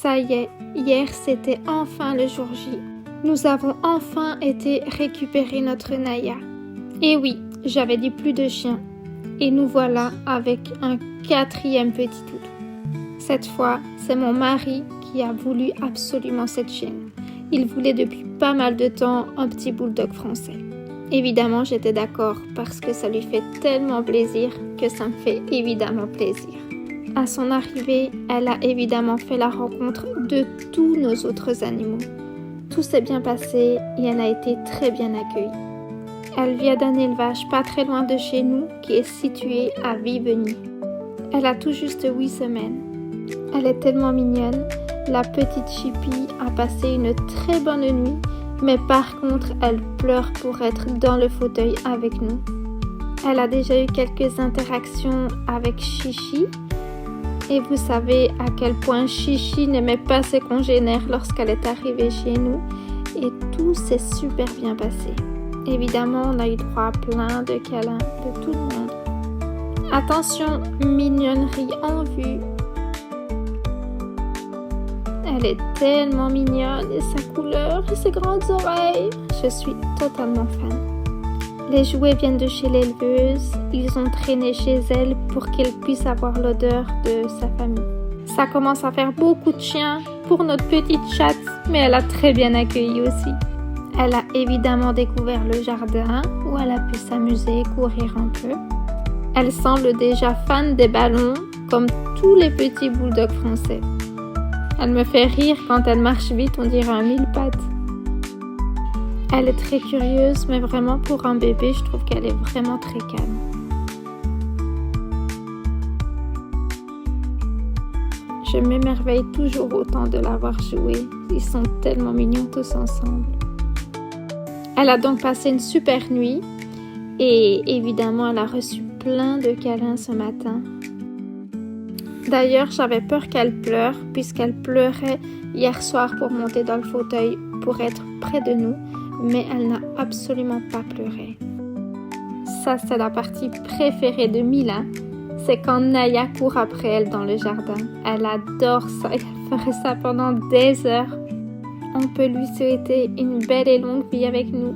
Ça y est, hier c'était enfin le jour J. Nous avons enfin été récupérer notre Naya. Et oui, j'avais dit plus de chiens. Et nous voilà avec un 4e petit toutou. Cette fois, c'est mon mari qui a voulu absolument cette chienne. Il voulait depuis pas mal de temps un petit bulldog français. Évidemment, j'étais d'accord parce que ça lui fait tellement plaisir que ça me fait évidemment plaisir. À son arrivée, elle a évidemment fait la rencontre de tous nos autres animaux. Tout s'est bien passé et elle a été très bien accueillie. Elle vient d'un élevage pas très loin de chez nous qui est situé à Viveny. Elle a tout juste 8 semaines. Elle est tellement mignonne. La petite Chippy a passé une très bonne nuit, mais par contre, elle pleure pour être dans le fauteuil avec nous. Elle a déjà eu quelques interactions avec Chichi. Et vous savez à quel point Chichi n'aimait pas ses congénères lorsqu'elle est arrivée chez nous. Et tout s'est super bien passé. Évidemment, on a eu droit à plein de câlins de tout le monde. Attention, mignonnerie en vue. Elle est tellement mignonne et sa couleur et ses grandes oreilles. Je suis totalement fan. Les jouets viennent de chez l'éleveuse. Ils ont traîné chez elle pour qu'elle puisse avoir l'odeur de sa famille. Ça commence à faire beaucoup de chiens pour notre petite chatte, mais elle a très bien accueilli aussi. Elle a évidemment découvert le jardin où elle a pu s'amuser et courir un peu. Elle semble déjà fan des ballons comme tous les petits bulldogs français. Elle me fait rire quand elle marche vite, on dirait un mille pattes. Elle est très curieuse, mais vraiment pour un bébé, je trouve qu'elle est vraiment très calme. Je m'émerveille toujours autant de la voir jouer. Ils sont tellement mignons tous ensemble. Elle a donc passé une super nuit et évidemment, elle a reçu plein de câlins ce matin. D'ailleurs, j'avais peur qu'elle pleure puisqu'elle pleurait hier soir pour monter dans le fauteuil pour être près de nous, mais elle n'a absolument pas pleuré. Ça, c'est la partie préférée de Mila. C'est quand Naya court après elle dans le jardin. Elle adore ça et elle ferait ça pendant des heures. On peut lui souhaiter une belle et longue vie avec nous.